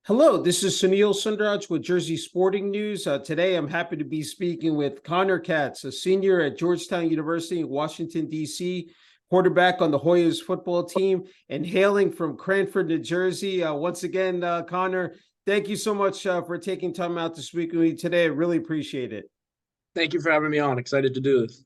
Hello, this is Sunil Sunder Raj with Jersey Sporting News. Today, I'm happy to be speaking with Connor Katz, a senior at Georgetown University in Washington, D.C., quarterback on the Hoyas football team, and hailing from Cranford, New Jersey. Once again, Connor, thank you so much for taking time out to speak with me today. I really appreciate it. Thank you for having me on. Excited to do this.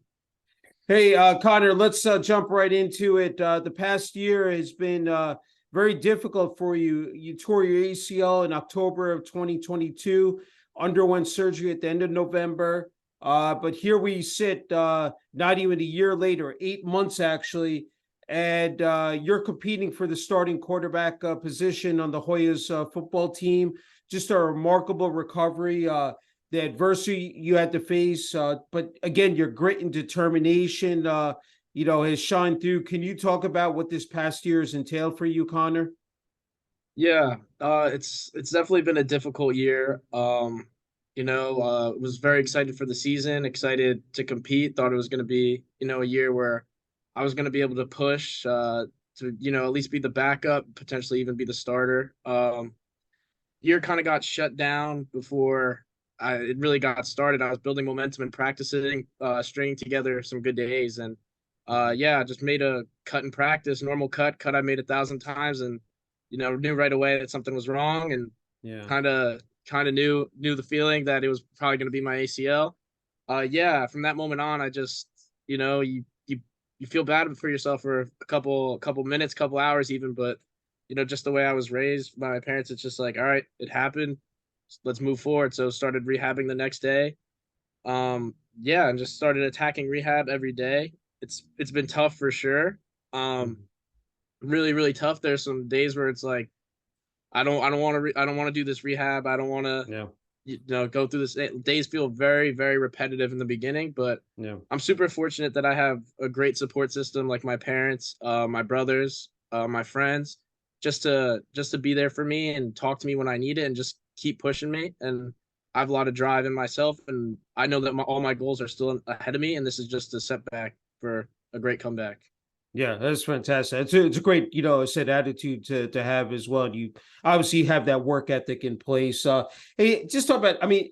Hey, Connor, let's jump right into it. The past year has been very difficult for you. You tore your ACL in October of 2022, underwent surgery at the end of November. But here we sit, not even a year later, 8 months actually, and you're competing for the starting quarterback position on the Hoyas football team. Just a remarkable recovery. The adversity you had to face, but again, your grit and determination, has shined through. Can you talk about what this past year has entailed for you, Connor? Yeah, it's definitely been a difficult year. Was very excited for the season, excited to compete. Thought it was going to be, a year where I was going to be able to push to, at least be the backup, potentially even be the starter. Year kind of got shut down before it really got started. I was building momentum and practicing, stringing together some good days, and yeah, just made a cut in practice, normal cut I made 1,000 times, and knew right away that something was wrong, and Yeah. kind of knew the feeling that it was probably going to be my ACL. Yeah, from that moment on, I just you feel bad for yourself for a couple minutes, couple hours even, but just the way I was raised by my parents, it's just like, all right, it happened, let's move forward. So started rehabbing the next day. Yeah, and just started attacking rehab every day. It's been tough for sure. Um, Mhm. really, really tough. There's some days where it's like I don't want to do this rehab. I don't want to Yeah. go through this. Days feel very, very repetitive in the beginning, but Yeah. I'm super fortunate that I have a great support system like my parents, my brothers, my friends, just to be there for me and talk to me when I need it and just keep pushing me. And I have a lot of drive in myself, and I know that all my goals are still ahead of me, and this is just a setback for a great comeback. Yeah, that's fantastic. It's a great, I said attitude to have as well. You obviously have that work ethic in place. Hey, just talk about. I mean,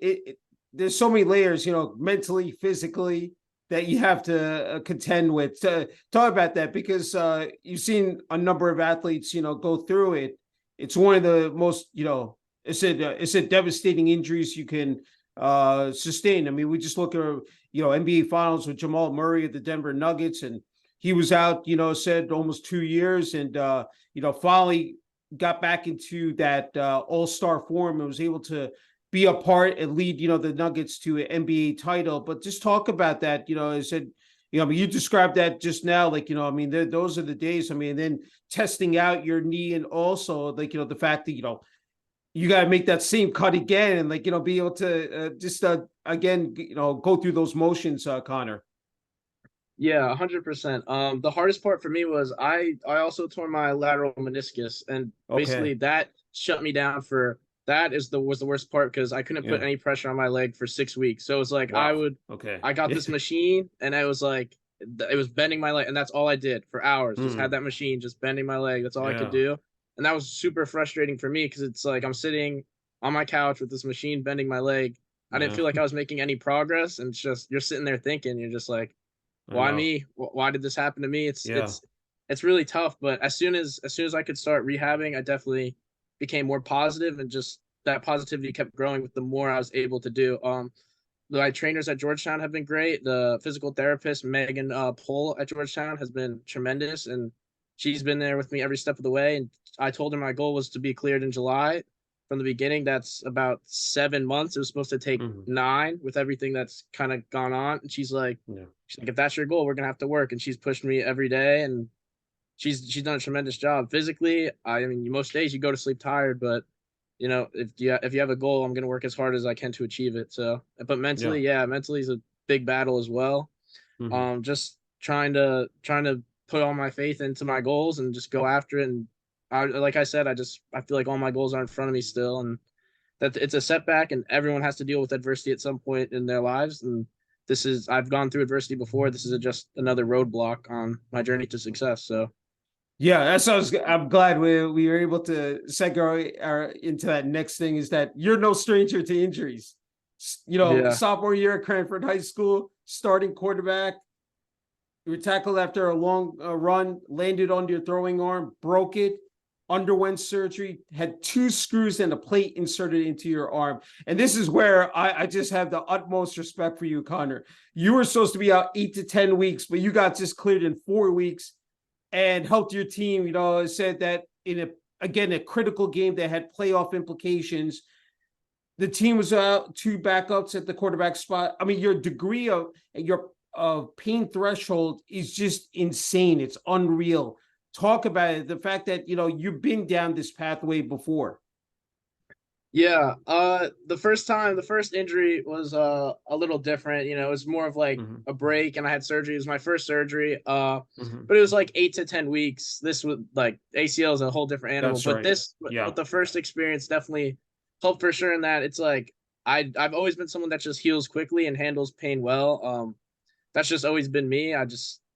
there's so many layers, mentally, physically that you have to contend with. Talk about that because you've seen a number of athletes, go through it. It's one of the most, it's a devastating injuries you can sustain. I mean, we just look at NBA Finals with Jamal Murray at the Denver Nuggets, and he was out, said almost 2 years, and finally got back into that all-star form and was able to be a part and lead, the Nuggets to an NBA title. But just talk about that. I said, I mean, you described that just now, like, I mean, those are the days. I mean, and then testing out your knee, and also like, the fact that, you got to make that same cut again, and like, be able to just again, go through those motions, Connor. Yeah, 100%. The hardest part for me was I also tore my lateral meniscus, and basically Okay. that shut me down for that is the was the worst part because I couldn't put Yeah. any pressure on my leg for 6 weeks. So it's like Wow. Okay. I got this machine, and I was like it was bending my leg, and that's all I did for hours. Just had Mm, that machine just bending my leg. That's all I could yeah. do. And that was super frustrating for me because it's like I'm sitting on my couch with this machine bending my leg. I didn't Yeah. feel like I was making any progress, and it's just you're sitting there thinking, you're just like, I why know. me? Why did this happen to me? It's Yeah. it's it's really tough. But as soon as I could start rehabbing, I definitely became more positive, and just that positivity kept growing with the more I was able to do. My trainers at Georgetown have been great. The physical therapist Megan Pohl at Georgetown has been tremendous, and she's been there with me every step of the way. And I told her my goal was to be cleared in July. From the beginning, that's about 7 months. It was supposed to take Mhm. 9 with everything that's kind of gone on. And Yeah. she's like, if that's your goal, we're gonna have to work. And she's pushed me every day, and she's done a tremendous job physically. I mean, most days you go to sleep tired, but if you have a goal, I'm gonna work as hard as I can to achieve it. So, but mentally, Yeah. yeah, mentally is a big battle as well. Mhm. Just trying to put all my faith into my goals and just go after it. And like I said, I feel like all my goals are in front of me still, and that it's a setback, and everyone has to deal with adversity at some point in their lives. And I've gone through adversity before. This is just another roadblock on my journey to success. So Yeah, that's what I'm glad we were able to segue into that next thing is that you're no stranger to injuries. Yeah. Sophomore year at Cranford High School, starting quarterback, you were tackled after a long run, landed on your throwing arm, broke it, underwent surgery, had two screws and a plate inserted into your arm. And this is where I just have the utmost respect for you, Connor. You were supposed to be out 8 to 10 weeks, but you got just cleared in 4 weeks and helped your team. Said that in a critical game that had playoff implications. The team was out two backups at the quarterback spot. I mean, your degree of your pain threshold is just insane. It's unreal. Talk about it. The fact that you've been down this pathway before. Yeah, the first injury was a little different. It was more of like Mm-hmm. a break, and I had surgery. It was my first surgery. Mm-hmm. But it was like 8 to 10 weeks. This was like ACL is a whole different animal. That's But right. this, Yeah. with the first experience, definitely helped for sure. In that it's like I've always been someone that just heals quickly and handles pain well. That's just always been me. I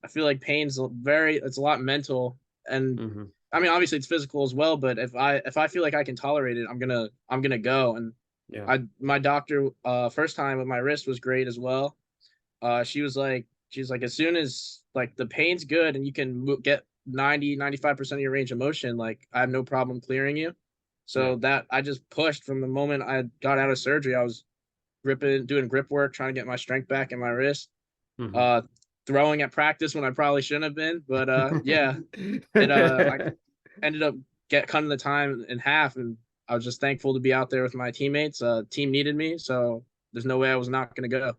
feel like it's a lot mental, and Mm-hmm. I mean obviously it's physical as well, but if I feel like I can tolerate it, I'm gonna go. And Yeah. my doctor first time with my wrist was great as well. She's like as soon as like the pain's good and you can get 95% of your range of motion, like I have no problem clearing you. Yeah. So that I just pushed from the moment I got out of surgery. I was doing grip work, trying to get my strength back in my wrist, Mm-hmm. uh throwing at practice when I probably shouldn't have been. But yeah, it I ended up cutting the time in half, and I was just thankful to be out there with my teammates. Team needed me, so there's no way I was not going to go.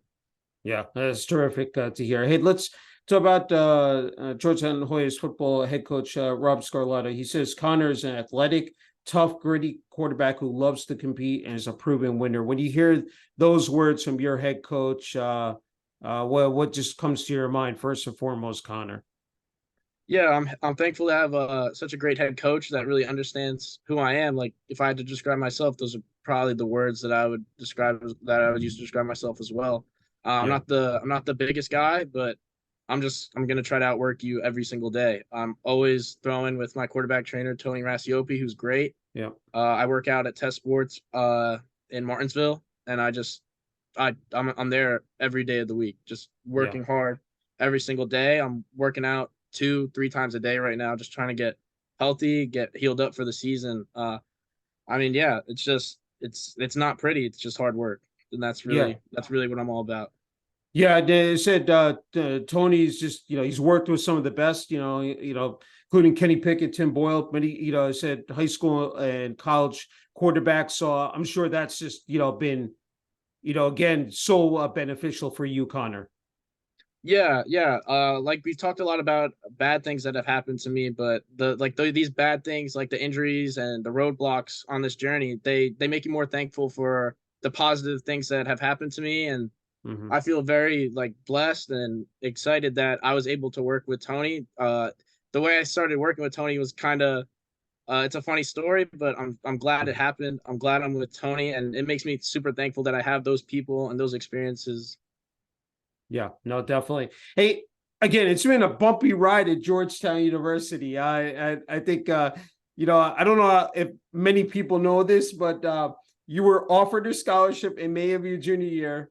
Yeah, that's terrific to hear. Hey, let's talk about Georgetown Hoyas football head coach Rob Scarlatta. He says Connor is an athletic, tough, gritty quarterback who loves to compete and is a proven winner. When you hear those words from your head coach, what just comes to your mind first and foremost, Connor? Yeah, I'm thankful to have such a great head coach that really understands who I am. Like if I had to describe myself, those are probably the words that I would use to describe myself as well. Yeah, I'm not the biggest guy, but I'm gonna try to outwork you every single day. I'm always throwing with my quarterback trainer Tony Rasiopi, who's great. yeah, I work out at Test Sports in Martinsville, and I'm there every day of the week, just yeah. working hard every single day. I'm working out 2, 3 times a day right now, just trying to get healthy, get healed up for the season. I mean, yeah, it's not pretty. It's just hard work, and Yeah. that's really what I'm all about. Yeah, they said Tony's just he's worked with some of the best including Kenny Pickett, Tim Boyle, many said high school and college quarterbacks. So I'm sure that's just been again so beneficial for you, Connor. Yeah, yeah. Like we've talked a lot about bad things that have happened to me, but these bad things, like the injuries and the roadblocks on this journey, they make you more thankful for the positive things that have happened to me. And Mm-hmm. I feel very like blessed and excited that I was able to work with Tony. The way I started working with Tony was kind of it's a funny story, but I'm glad it happened. I'm glad I'm with Tony, and it makes me super thankful that I have those people and those experiences. Yeah, no, definitely. Hey, again, it's been a bumpy ride at Georgetown University. I think I don't know if many people know this, but you were offered a scholarship in May of your junior year,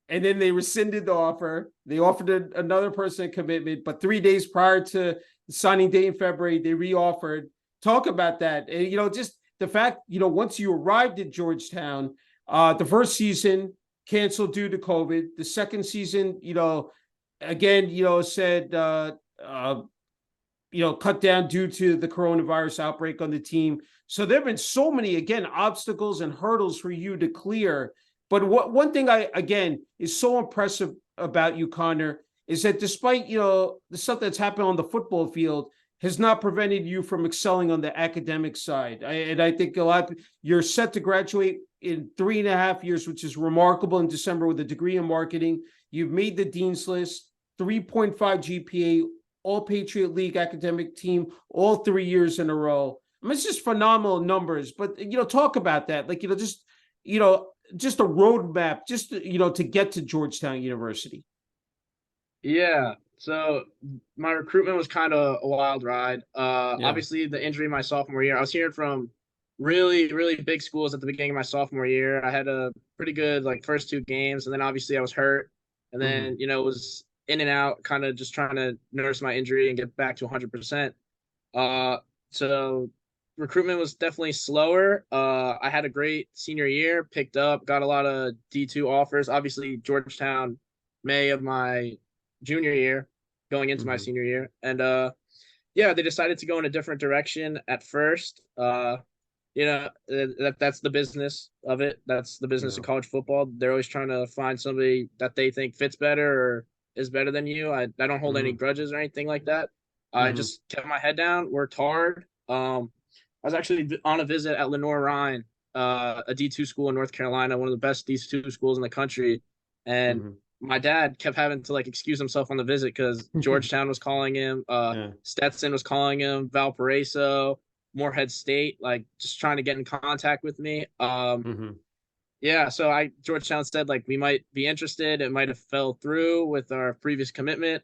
and then they rescinded the offer. They offered another person a commitment, but 3 days prior to the signing date in February, they reoffered. Talk about that. And, just the fact, once you arrived at Georgetown, the first season canceled due to COVID. The second season, again, said, cut down due to the coronavirus outbreak on the team. So there have been so many, again, obstacles and hurdles for you to clear. But one thing again, is so impressive about you, Connor, is that despite, the stuff that's happened on the football field has not prevented you from excelling on the academic side. And I think you're set to graduate in 3.5 years, which is remarkable in December with a degree in marketing. You've made the Dean's List, 3.5 GPA, all Patriot League academic team, all 3 years in a row. I mean, it's just phenomenal numbers, but, talk about that. Like, just a roadmap, just, to get to Georgetown University. Yeah. So my recruitment was kind of a wild ride. Yeah. Obviously the injury my sophomore year, I was hearing from really, really big schools at the beginning of my sophomore year. I had a pretty good like first two games, and then obviously I was hurt, and Hmm. then was in and out, kind of just trying to nurse my injury and get back to 100%. Uh, so recruitment was definitely slower. I had a great senior year, picked up, got a lot of D2 offers. Obviously, Georgetown, May of my junior year, going into my Hmm. senior year, and yeah, they decided to go in a different direction at first. That's the business of it. That's the business Yeah. of college football. They're always trying to find somebody that they think fits better or is better than you. I don't hold any Hmm. grudges or anything like that. I Hmm. just kept my head down, worked hard. I was actually on a visit at Lenore Ryan, a D2 school in North Carolina, one of the best D2 schools in the country. And Hmm. my dad kept having to like excuse himself on the visit because Georgetown was calling him, Yeah. Stetson was calling him, Valparaiso, Morehead State, like just trying to get in contact with me. Hmm. Yeah, so I Georgetown said like we might be interested. It might have fell through with our previous commitment.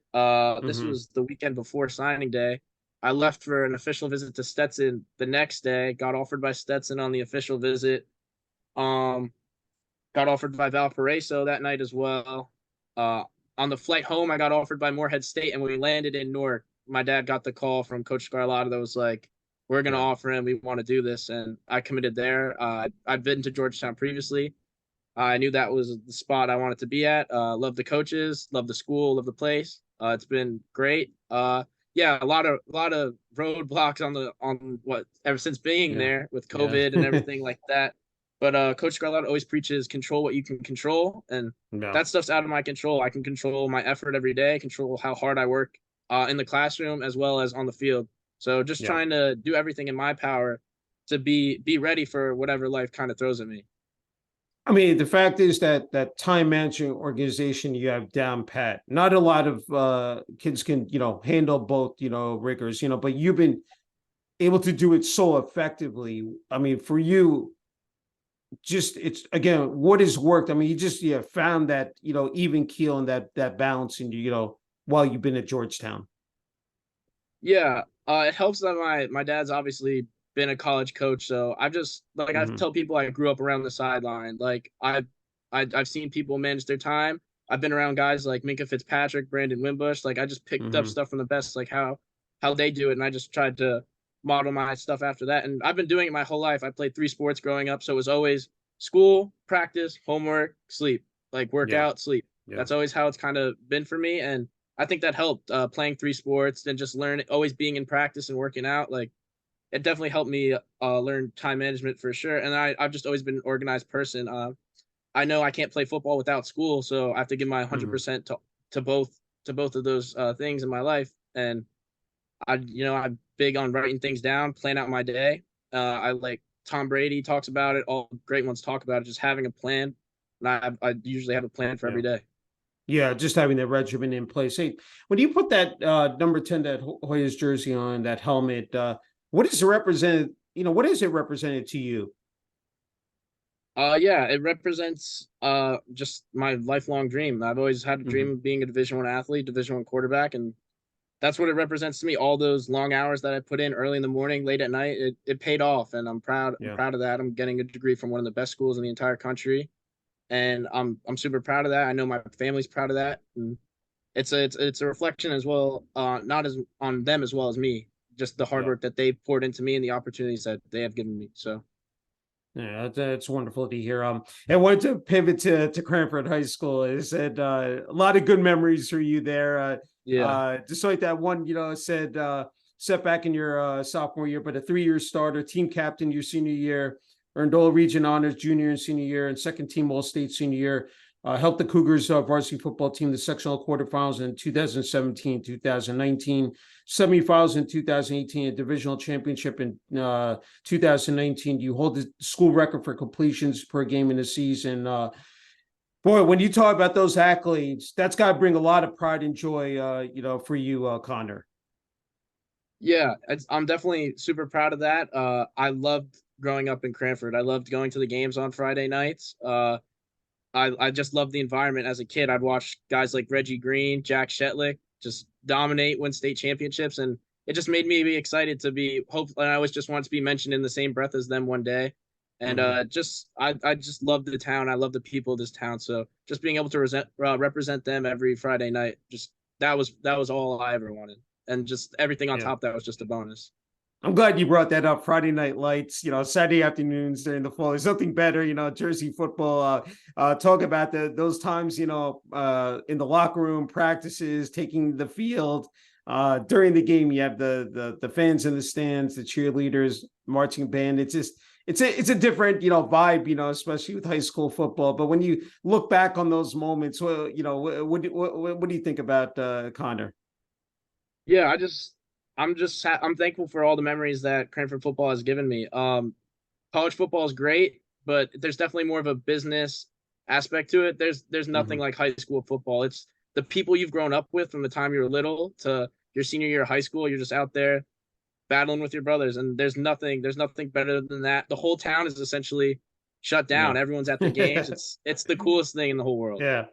This Hmm. was the weekend before signing day. I left for an official visit to Stetson the next day. Got offered by Stetson on the official visit. Um, got offered by Valparaiso that night as well. Uh, on the flight home, I got offered by Morehead State, and when we landed in Newark, my dad got the call from Coach Scarlotta that was like, "We're gonna Yeah. offer him. We want to do this," and I committed there. I'd been to Georgetown previously. I knew that was the spot I wanted to be at. Love the coaches, love the school, love the place. It's been great. Yeah, a lot of roadblocks on what ever since being Yeah. there with Yeah. COVID and everything like that. But Coach Scarlett always preaches control what you can control, and Yeah. that stuff's out of my control. I can control my effort every day, control how hard I work in the classroom as well as on the field. So just Yeah. trying to do everything in my power to be ready for whatever life kind of throws at me. I mean, the fact is that that time management organization you have down pat. Not a lot of kids can, handle both, rigors, but you've been able to do it so effectively. I mean, for you, just it's again, what has worked? I mean, you just found that, even keel and that balance in you, while you've been at Georgetown. Yeah, it helps that my dad's obviously been a college coach, so I've just like I Hmm. tell people I grew up around the sideline. Like I've seen people manage their time. I've been around guys like Minka Fitzpatrick, Brandon Wimbush. Like I just picked up Hmm. stuff from the best, like how they do it, and I just tried to model my stuff after that. And I've been doing it my whole life. I played three sports growing up, so it was always school, practice, homework, sleep, like Yeah. workout, sleep. Yeah. That's always how it's kind of been for me, and I think that helped playing three sports and just learning, always being in practice and working out. Like it definitely helped me learn time management for sure. And I've just always been an organized person. I know I can't play football without school, so I have to give my Hmm. 100% to both of those things in my life. And I'm big on writing things down, plan out my day. I like Tom Brady talks about it. All great ones talk about it. Just having a plan. And I usually have a plan for Yeah. every day. Yeah, just having that regimen in place. Hey, when you put that number 10, that Hoyas jersey on, that helmet, what is it represented? What is it represented to you? Yeah, it represents just my lifelong dream. I've always had a dream Hmm. of being a Division 1 athlete, Division 1 quarterback, and that's what it represents to me. All those long hours that I put in early in the morning, late at night, it paid off, and I'm proud. I'm Yeah. proud of that. I'm getting a degree from one of the best schools in the entire country, and I'm super proud of that. I know my family's proud of that, and it's a reflection as well, not as on them as well as me, just the hard Yeah. work that they poured into me and the opportunities that they have given me. So Yeah, that's wonderful to hear. I wanted to pivot to Cranford High School. I said a lot of good memories for you there. yeah, Despite that one, said setback in your sophomore year, but a 3-year starter, team captain your senior year, earned all region honors junior and senior year, and second team All State senior year. Helped the Cougars varsity football team the sectional quarterfinals in 2017, 2019, semifinals in 2018, a divisional championship in 2019. You hold the school record for completions per game in a season. Boy, when you talk about those accolades, that's got to bring a lot of pride and joy, for you, Connor. yeah, I'm definitely super proud of that. I loved growing up in Cranford. I loved going to the games on Friday nights. I just loved the environment as a kid. I'd watch guys like Reggie Green, Jack Shetlick, just dominate, win state championships, and it just made me be excited to be hopeful. And I always just want to be mentioned in the same breath as them one day. And I just love the town. I love the people of this town. So just being able to represent them every Friday night, just that was all I ever wanted. And just everything on Yeah. top, that was just a bonus. I'm glad you brought that up. Friday night lights, Saturday afternoons during the fall. There's nothing better, Jersey football. Talk about those times, in the locker room, practices, taking the field. During the game, you have the fans in the stands, the cheerleaders, marching band. It's just it's a different, vibe, especially with high school football. But when you look back on those moments, well, what do you think about Connor? Yeah, I'm thankful for all the memories that Cranford football has given me. College football is great, but there's definitely more of a business aspect to it. There's nothing like high school football. It's the people you've grown up with from the time you were little to your senior year of high school. You're just out there battling with your brothers, and there's nothing better than that. The whole town is essentially shut down. Everyone's at the games. It's the coolest thing in the whole world. Yeah.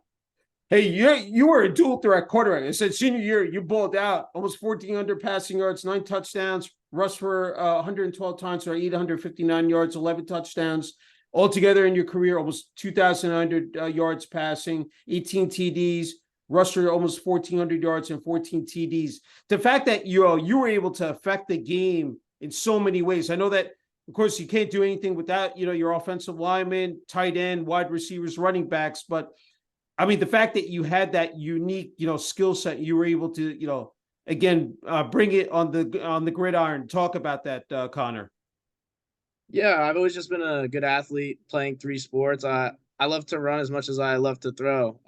Hey, you were a dual threat quarterback. I said senior year, you balled out almost 1,400 passing yards, 9 touchdowns, rushed for 112 times for 859 yards, 11 touchdowns. Altogether in your career, almost 2,100 yards passing, 18 TDs, rushed for almost 1,400 yards and 14 TDs. The fact that you were able to affect the game in so many ways. I know that, of course, you can't do anything without your offensive linemen, tight end, wide receivers, running backs, but I mean, the fact that you had that unique, skill set, you were able to, again, bring it on the gridiron. Talk about that, Connor. Yeah, I've always just been a good athlete playing 3 sports. I love to run as much as I love to throw.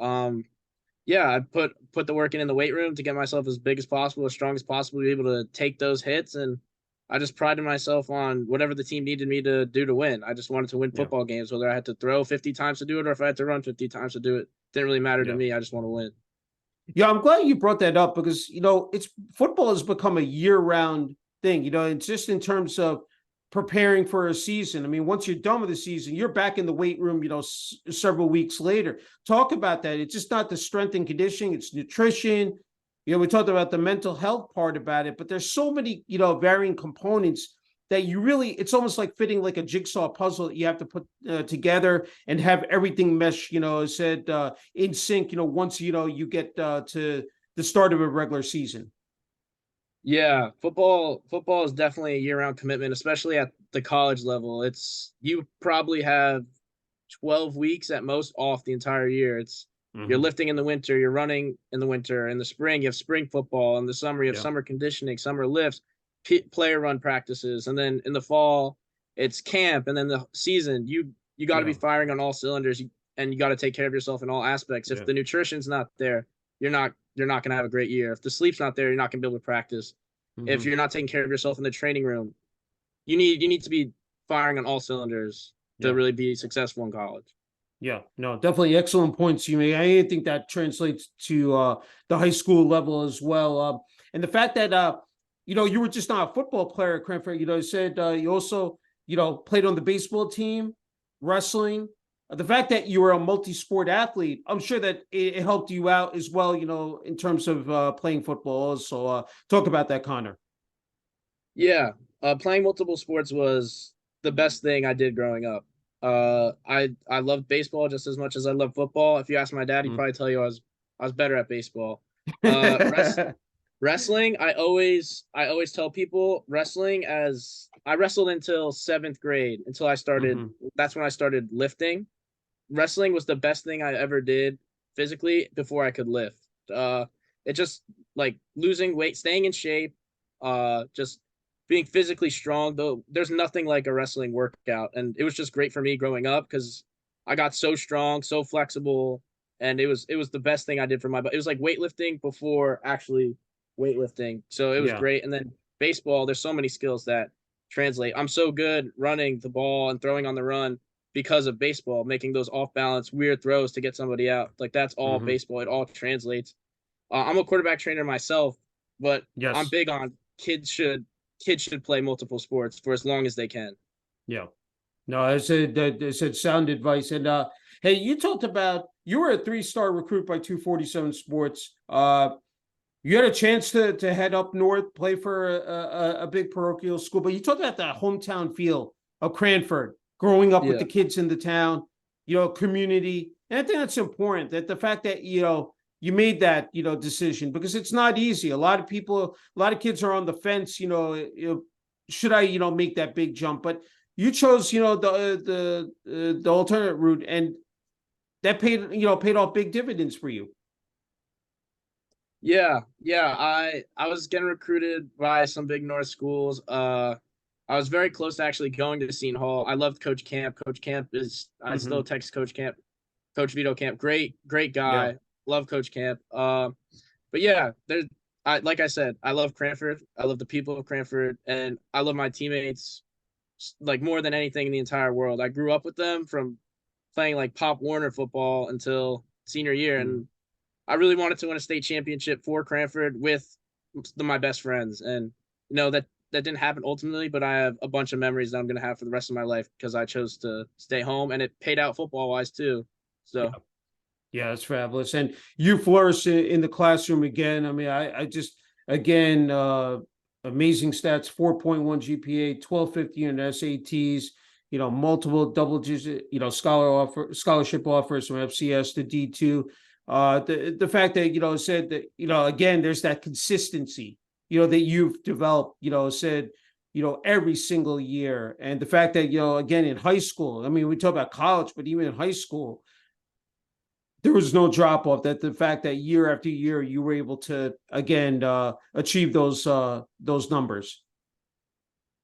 Yeah, I put the work in the weight room to get myself as big as possible, as strong as possible, to be able to take those hits. And I just prided myself on whatever the team needed me to do to win. I just wanted to win football games, whether I had to throw 50 times to do it or if I had to run 50 times to do it. Didn't really matter to me. I just want to win. Yeah, I'm glad you brought that up because, it's football has become a year-round thing. It's just in terms of preparing for a season. I mean, once you're done with the season, you're back in the weight room, several weeks later. Talk about that. It's just not the strength and conditioning, it's nutrition. We talked about the mental health part about it, but there's so many, varying components that it's almost like fitting like a jigsaw puzzle that you have to put together and have everything mesh, said in sync, once, you get to the start of a regular season. Yeah, football is definitely a year-round commitment, especially at the college level. You probably have 12 weeks at most off the entire year. You're lifting in the winter, you're running in the winter, in the spring you have spring football, in the summer you have summer conditioning, summer lifts, player run practices, and then in the fall it's camp, and then the season you got to be firing on all cylinders, and you got to take care of yourself in all aspects. If the nutrition's not there, you're not going to have a great year. If the sleep's not there, you're not going to be able to practice. If you're not taking care of yourself in the training room, you need to be firing on all cylinders to really be successful in college. Yeah, no, definitely excellent points you make. I think that translates to the high school level as well. And the fact that you were just not a football player at Cranford. You said you also played on the baseball team, wrestling. The fact that you were a multi-sport athlete, I'm sure that it helped you out as well. In terms of playing football. So talk about that, Connor. Yeah, playing multiple sports was the best thing I did growing up. I loved baseball just as much as I love football. If you ask my dad, he'd probably tell you I was better at baseball. Wrestling, I always tell people wrestling, as I wrestled until 7th grade, until I started. That's when I started lifting. Wrestling was the best thing I ever did physically before I could lift. It just like losing weight, staying in shape, just being physically strong. Though there's nothing like a wrestling workout, and it was just great for me growing up because I got so strong, so flexible, and it was the best thing I did for my body. It was like weightlifting before actually weightlifting, so it was great. And then baseball, there's so many skills that translate. I'm so good running the ball and throwing on the run because of baseball, making those off balance weird throws to get somebody out. Like that's all baseball. It all translates. I'm a quarterback trainer myself, but I'm big on kids should play multiple sports for as long as they can. Yeah. No, I said sound advice. And hey, you talked about you were a 3-star recruit by 247 Sports. You had a chance to head up north, play for a big parochial school, but you talked about the hometown feel of Cranford, growing up with Yeah. the kids in the town, community. And I think that's important, that the fact that, you made that, decision, because it's not easy. A lot of people, a lot of kids are on the fence, should I, make that big jump? But you chose, the alternate route, and that paid off big dividends for you. Yeah, yeah. I was getting recruited by some big North schools. I was very close to actually going to Seton Hall. I loved Coach Camp. Coach Camp is I still Mm-hmm. text Coach Camp, Coach Vito Camp. Great Yeah. guy. Love Coach Camp. But yeah, there's I like I said, I love Cranford. I love the people of Cranford, and I love my teammates like more than anything in the entire world. I grew up with them from playing like Pop Warner football until senior year, Mm-hmm. and I really wanted to win a state championship for Cranford with my best friends. And that didn't happen ultimately, but I have a bunch of memories that I'm gonna have for the rest of my life because I chose to stay home, and it paid out football wise too. So Yeah, that's fabulous. And you flourish in the classroom again. I mean, I just, again, amazing stats, 4.1 GPA, 1250 in SATs, multiple double digit, scholarship offers from FCS to D2. The fact that, said that, again, there's that consistency, that you've developed, said, every single year. And the fact that, again, in high school, I mean, we talk about college, but even in high school, there was no drop off. That the fact that year after year you were able to again achieve those numbers.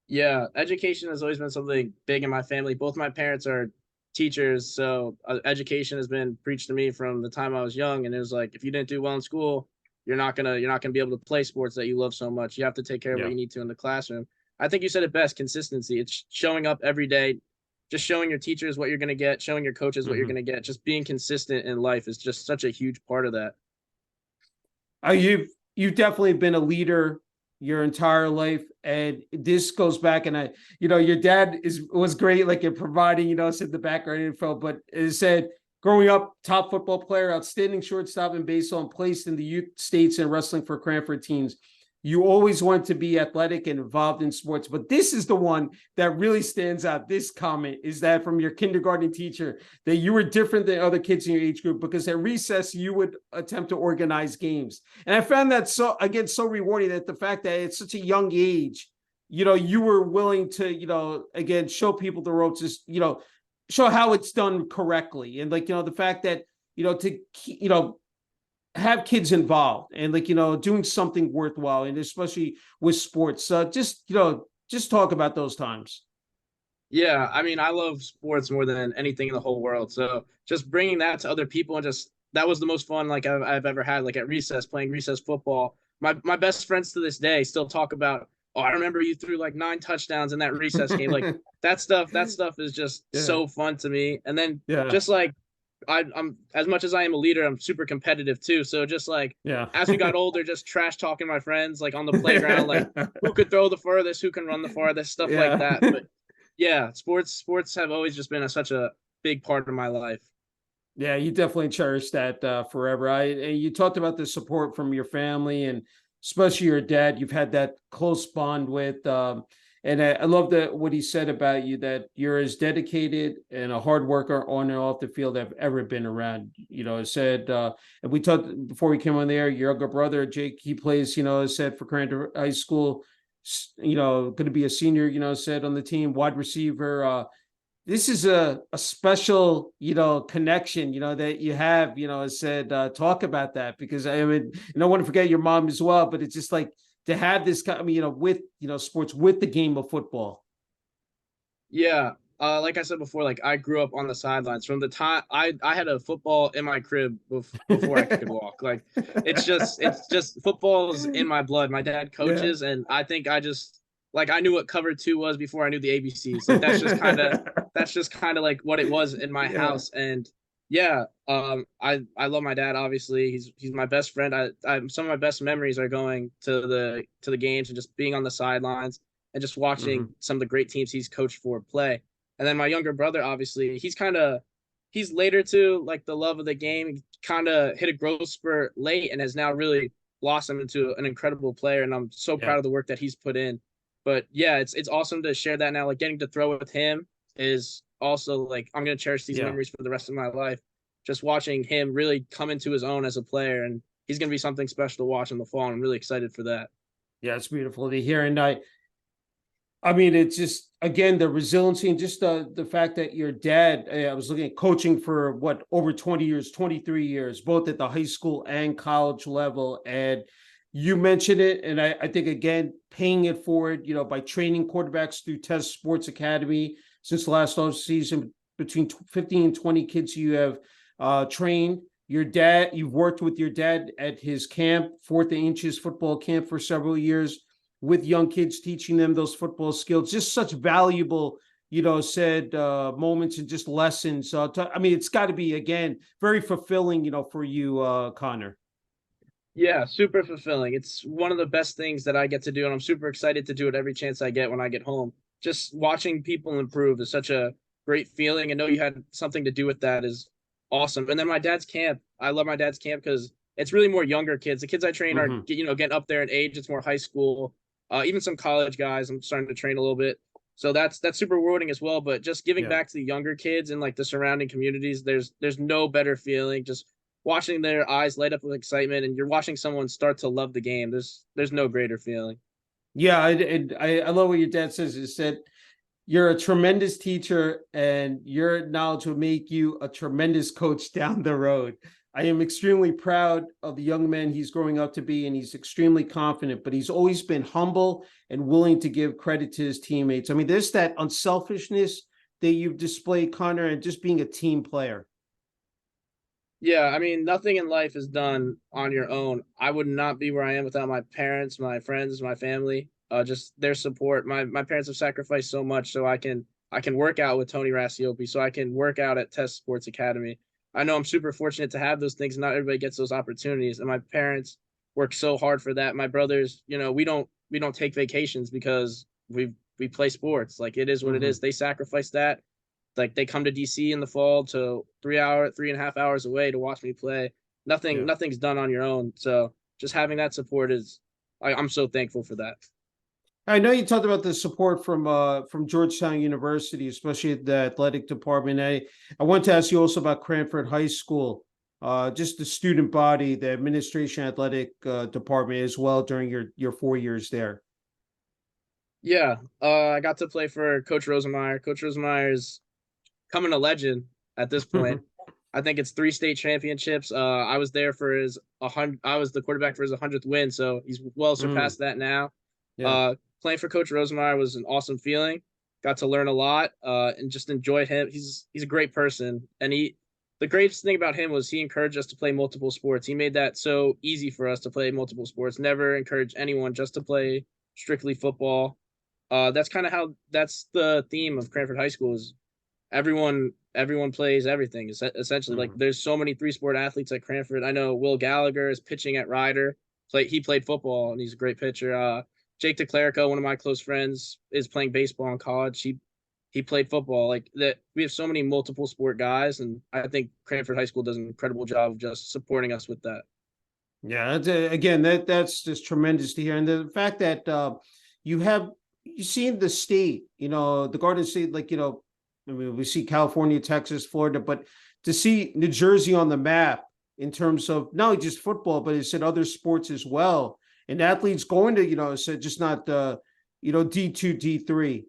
yeah, education has always been something big in my family. Both my parents are teachers, so education has been preached to me from the time I was young. And it was like, if you didn't do well in school, you're not gonna be able to play sports that you love so much. You have to take care of what Yeah. you need to in the classroom. I think you said it best: consistency. It's showing up every day, just showing your teachers what you're gonna get, showing your coaches what you're Mm-hmm. gonna get. Just being consistent in life is just such a huge part of that. You've definitely been a leader your entire life, and this goes back. And your dad was great, like in providing, said the background info, but it said growing up, top football player, outstanding shortstop in baseball, and placed in the youth states and wrestling for Cranford teams. You always want to be athletic and involved in sports, but this is the one that really stands out. This comment is that from your kindergarten teacher, that you were different than other kids in your age group because at recess you would attempt to organize games. And I found that so rewarding, that the fact that at such a young age, you were willing to, again, show people the ropes, is, show how it's done correctly. And like, the fact that, to, have kids involved and like, doing something worthwhile, and especially with sports. Just talk about those times. Yeah, I mean, I love sports more than anything in the whole world. So just bringing that to other people, and just that was the most fun like I've ever had. Like at recess, playing recess football. My best friends to this day still talk about. Oh, I remember you threw like 9 touchdowns in that recess game. Like that stuff is just Yeah. so fun to me. And then Yeah. just like I'm as much as I am a leader, I'm super competitive too. So just like Yeah. as we got older, just trash talking my friends like on the playground, like who could throw the furthest, who can run the farthest, stuff like Yeah. that. But yeah, sports have always just been such a big part of my life. Yeah, you definitely cherish that forever. And you talked about the support from your family, and especially your dad. You've had that close bond with, and I love what he said about you, that you're as dedicated and a hard worker on and off the field I've ever been around. I said, and we talked before we came on there. Your younger brother Jake, he plays, said for Cranford High School. Going to be a senior. Said on the team, wide receiver. This is a special, connection, that you have, said, talk about that, because I mean, I don't want to forget your mom as well, but it's just like to have this kind of, with, sports, with the game of football. Yeah. Like I said before, like I grew up on the sidelines from the time I had a football in my crib before I could walk. Like it's just football's in my blood. My dad Yeah. coaches, and I think I just like I knew what cover two was before I knew the ABCs. Like that's just kind of like what it was in my Yeah. house. And yeah, I love my dad. Obviously, he's my best friend. I some of my best memories are going to the games and just being on the sidelines and just watching Hmm. some of the great teams he's coached for play. And then my younger brother, obviously, he's later to like the love of the game. He kind of hit a growth spurt late and has now really blossom into an incredible player, and I'm so Yeah. proud of the work that he's put in. But yeah, it's awesome to share that now. Like getting to throw with him is also like I'm gonna cherish these Yeah. memories for the rest of my life. Just watching him really come into his own as a player, and he's gonna be something special to watch in the fall. And I'm really excited for that. Yeah. It's beautiful to hear. And I mean, it's just again the resiliency and just the fact that your dad. I was looking at coaching for what over 20 years, 23 years, both at the high school and college level. And you mentioned it, and I think again paying it forward, by training quarterbacks through Test Sports Academy since the last season, between 15 and 20 kids you have trained. Your dad, you've worked with your dad at his camp, Fourth and Inches football camp for several years with young kids, teaching them those football skills, just such valuable, said moments and just lessons. I mean, it's got to be, again, very fulfilling, for you, Connor. Yeah, super fulfilling. It's one of the best things that I get to do, and I'm super excited to do it every chance I get when I get home. Just watching people improve is such a great feeling, and know you had something to do with that is awesome. And then my dad's camp, I love my dad's camp because it's really more younger kids. The kids I train are, Mm-hmm. getting up there in age. It's more high school, even some college guys. I'm starting to train a little bit, so that's super rewarding as well. But just giving Yeah. back to the younger kids and like the surrounding communities, there's no better feeling. Just watching their eyes light up with excitement, and you're watching someone start to love the game. There's no greater feeling. Yeah. I love what your dad says. He said, you're a tremendous teacher, and your knowledge will make you a tremendous coach down the road. I am extremely proud of the young man he's growing up to be, and he's extremely confident, but he's always been humble and willing to give credit to his teammates. I mean, there's that unselfishness that you've displayed, Connor, and just being a team player. Yeah, I mean, nothing in life is done on your own. I would not be where I am without my parents, my friends, my family, just their support. My parents have sacrificed so much so I can work out with Tony Rasiopi, so I can work out at Test Sports Academy. I know I'm super fortunate to have those things. Not everybody gets those opportunities, and my parents work so hard for that. My brothers, we don't take vacations because we play sports. Like it is what it Mm-hmm. is. They sacrifice that, like they come to DC in the fall to 3.5 hours away to watch me play. Yeah. Nothing's done on your own. So just having that support I'm so thankful for that. I know you talked about the support from Georgetown University, especially the athletic department. I want to ask you also about Cranford High School, just the student body, the administration athletic department as well during your 4 years there. Yeah, I got to play for Coach Rosemeyer. Coach Rosemeyer is coming a legend at this point. I think it's 3 state championships. I was there for his 100. I was the quarterback for his 100th win, so he's well Mm, surpassed that now. yeah. Uh, Playing for Coach Rosemeyer was an awesome feeling. Got to learn a lot, and just enjoyed him. He's a great person, and the greatest thing about him was he encouraged us to play multiple sports. He made that so easy for us to play multiple sports. Never encouraged anyone just to play strictly football. That's kind of how that's the theme of Cranford High School is everyone plays everything essentially. Like Mm. there's so many 3 sport athletes at Cranford. I know Will Gallagher is pitching at Ryder. He played football and he's a great pitcher. Jake DeClerico, one of my close friends, is playing baseball in college. He played football. Like that, we have so many multiple sport guys, and I think Cranford High School does an incredible job of just supporting us with that. Yeah, again, that's just tremendous to hear, and the fact that you see in the state, the Garden State, like I mean, we see California, Texas, Florida, but to see New Jersey on the map in terms of not only just football, but it said other sports as well, and athletes going to said just not D2, D3,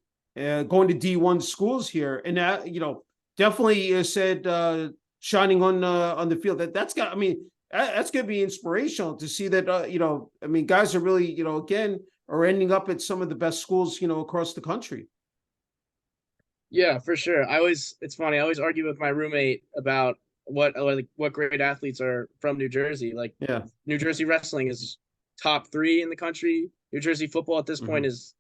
going to D1 schools here, and that definitely said shining on the field. That's got. I mean, that's going to be inspirational to see that. I mean, guys are really again are ending up at some of the best schools across the country. Yeah, for sure. It's funny. I always argue with my roommate about what great athletes are from New Jersey. Like Yeah. New Jersey wrestling is top 3 in the country. New Jersey football at this point Mm-hmm. is,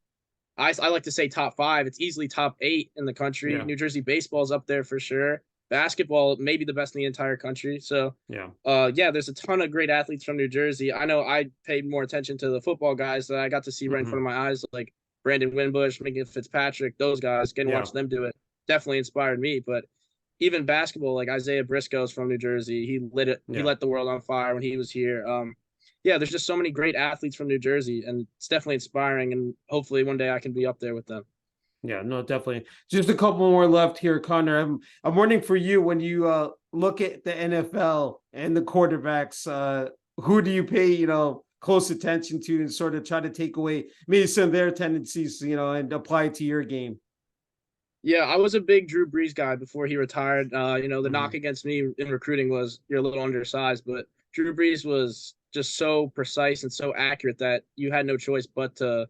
I like to say top 5. It's easily top 8 in the country. Yeah. New Jersey baseball is up there for sure. Basketball maybe the best in the entire country. So, Yeah. yeah, there's a ton of great athletes from New Jersey. I know I paid more attention to the football guys that I got to see right in Mm-hmm. front of my eyes, like Brandon Winbush, Megan Fitzpatrick, those guys. Getting to Yeah. watch them do it definitely inspired me. But even basketball, like Isaiah Briscoe's from New Jersey. He lit it. He Yeah. lit the world on fire when he was here. yeah, there's just so many great athletes from New Jersey, and it's definitely inspiring. And hopefully one day I can be up there with them. Yeah, no, definitely. Just a couple more left here, Connor. I'm wondering for you when you look at the NFL and the quarterbacks, who do you pay, close attention to and sort of try to take away maybe some of their tendencies, and apply it to your game? Yeah, I was a big Drew Brees guy before he retired. The knock Mhm. against me in recruiting was you're a little undersized, but Drew Brees was just so precise and so accurate that you had no choice but to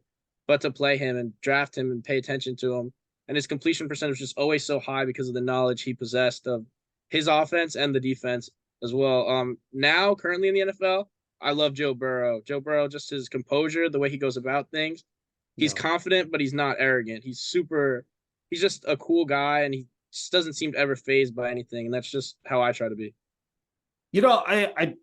play him and draft him and pay attention to him. And his completion percentage was just always so high because of the knowledge he possessed of his offense and the defense as well. Now currently in the NFL, I love Joe Burrow. Joe Burrow, just his composure, the way he goes about things. He's Yeah. confident, but he's not arrogant. He's just a cool guy, and he just doesn't seem to ever phased by anything. And that's just how I try to be. I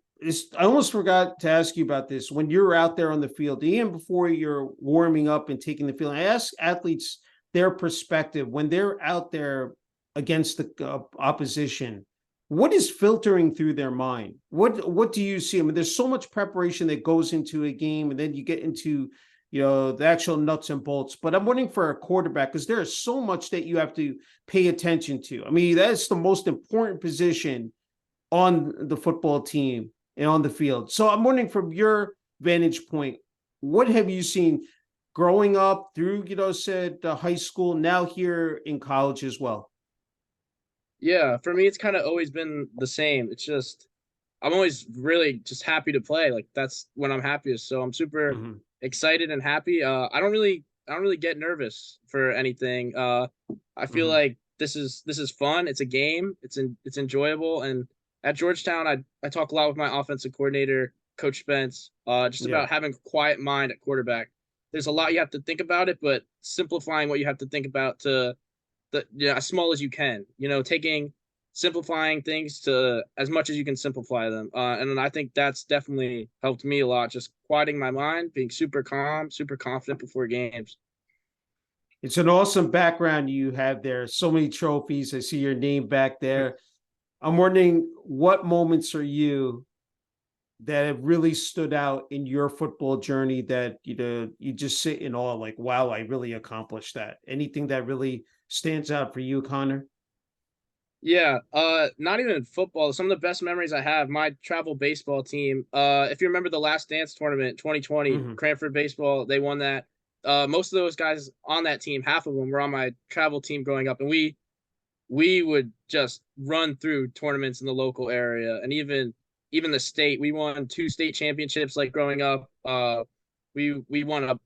almost forgot to ask you about this. When you're out there on the field, even before you're warming up and taking the field, I ask athletes their perspective when they're out there against the opposition. What is filtering through their mind? What do you see? I mean, there's so much preparation that goes into a game, and then you get into the actual nuts and bolts. But I'm wondering for a quarterback because there is so much that you have to pay attention to. I mean, that's the most important position on the football team and on the field. So I'm wondering from your vantage point, what have you seen growing up through, said high school, now here in college as well? Yeah, for me, it's kind of always been the same. It's just I'm always really just happy to play. Like that's when I'm happiest. So I'm super Mhm. excited and happy. I don't really get nervous for anything. I feel Mhm. like this is fun. It's a game. It's enjoyable. And at Georgetown, I talk a lot with my offensive coordinator, Coach Spence, just Yeah. about having a quiet mind at quarterback. There's a lot you have to think about it, but simplifying what you have to think about to as small as you can. Taking simplifying things to as much as you can simplify them. And I think that's definitely helped me a lot. Just quieting my mind, being super calm, super confident before games. It's an awesome background you have there. So many trophies. I see your name back there. I'm wondering what moments are you that have really stood out in your football journey that you just sit in awe, like, wow, I really accomplished that. Anything that really stands out for you, Connor? Yeah, not even in football. Some of the best memories I have, my travel baseball team. If you remember the Last Dance tournament, 2020, Hmm. Cranford baseball, they won that. Most of those guys on that team, half of them were on my travel team growing up, and we would just run through tournaments in the local area and even the state. We won two state championships like growing up. We won a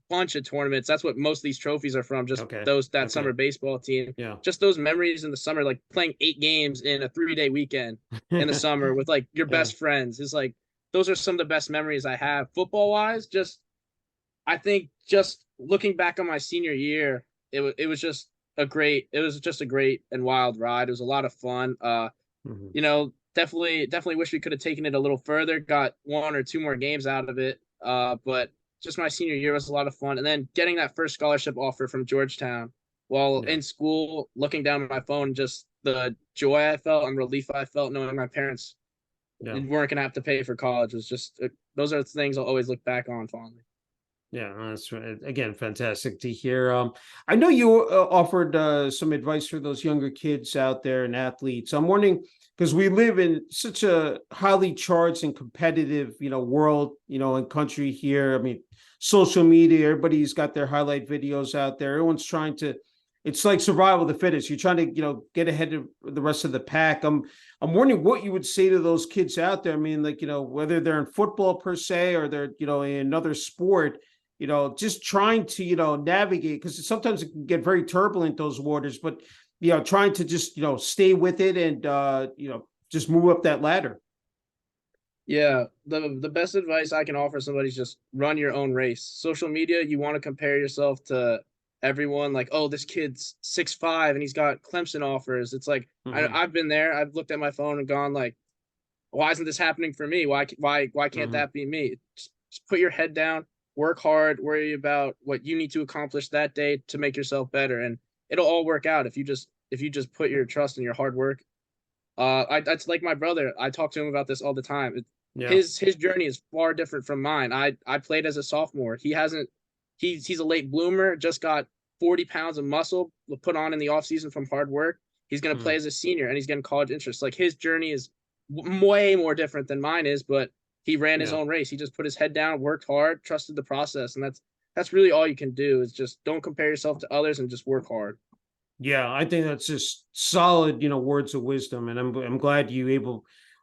bunch of tournaments. That's what most of these trophies are from, just Okay. that Okay. summer baseball team. Yeah. Just those memories in the summer, like playing 8 games in a 3-day weekend in the summer with like your Yeah. best friends is like those are some of the best memories I have. Football wise, just I think just looking back on my senior year, it was just a great and wild ride. It was a lot of fun. Hmm. Definitely wish we could have taken it a little further, got one or two more games out of it. But just my senior year was a lot of fun. And then getting that first scholarship offer from Georgetown while Yeah. in school, looking down at my phone, just the joy I felt and relief I felt knowing my parents Yeah. weren't going to have to pay for college was just, those are the things I'll always look back on fondly. Yeah, that's right. Again, fantastic to hear. I know you offered some advice for those younger kids out there and athletes. I'm wondering because we live in such a highly charged and competitive, world, and country here. I mean, social media, everybody's got their highlight videos out there. Everyone's trying to. It's like survival of the fittest. You're trying to, get ahead of the rest of the pack. I'm wondering what you would say to those kids out there. I mean, like, whether they're in football per se or they're, in another sport, just trying to, navigate because sometimes it can get very turbulent, those waters, but, trying to just, stay with it and, just move up that ladder. Yeah, the best advice I can offer somebody is just run your own race. Social media, you want to compare yourself to everyone, like, oh, this kid's 6'5" and he's got Clemson offers. It's like Hmm. I've been there. I've looked at my phone and gone like, why isn't this happening for me? Why can't Hmm. that be me? Just put your head down, work hard, worry about what you need to accomplish that day to make yourself better, and it'll all work out if you just put your trust in your hard work. It's like my brother. I talk to him about this all the time. Yeah. his journey is far different from mine. I played as a sophomore. He's a late bloomer, just got 40 pounds of muscle put on in the offseason from hard work. He's going to Mm. play as a senior and he's getting college interest. Like his journey is way more different than mine is, but he ran his Yeah. own race. He just put his head down, worked hard, trusted the process, and that's really all you can do is just don't compare yourself to others and just work hard. Yeah, I think that's just solid, words of wisdom, and I'm glad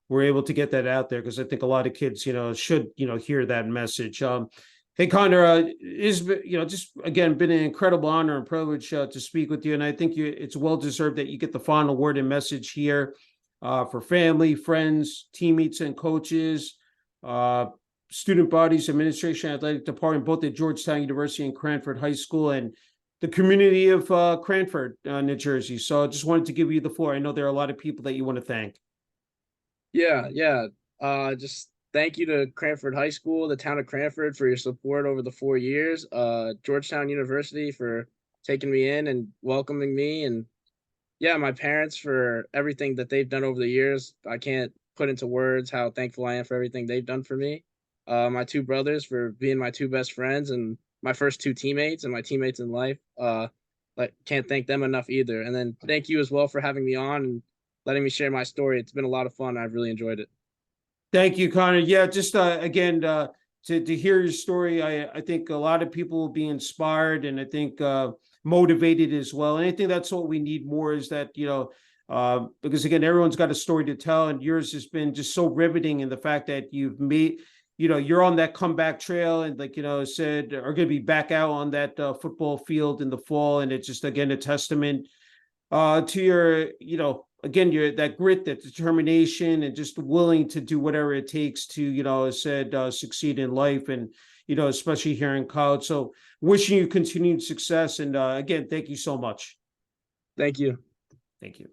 were able to get that out there because I think a lot of kids, should hear that message. Hey Connor, is just again been an incredible honor and privilege to speak with you, and I think it's well deserved that you get the final word and message here for family, friends, teammates, and coaches, uh, student bodies, administration, athletic department, both at Georgetown University and Cranford High School, and the community of Cranford, New Jersey. So I just wanted to give you the floor. I know there are a lot of people that you want to thank. Yeah. Just thank you to Cranford High School, the town of Cranford, for your support over the 4 years. Georgetown University for taking me in and welcoming me, and yeah, my parents for everything that they've done over the years. I can't put into words how thankful I am for everything they've done for me. My two brothers for being my two best friends and my first two teammates and my teammates in life. Like can't thank them enough either. And then thank you as well for having me on and letting me share my story. It's been a lot of fun. I've really enjoyed it. Thank you, Connor. Yeah, just again to hear your story, I think a lot of people will be inspired and I think motivated as well. And I think that's what we need more is that because again everyone's got a story to tell, and yours has been just so riveting in the fact that you've made you're on that comeback trail and like said are going to be back out on that football field in the fall, and it's just again a testament to your again your that grit, that determination, and just willing to do whatever it takes to as said succeed in life, and especially here in college. So wishing you continued success, and again thank you so much. Thank you. Thank you.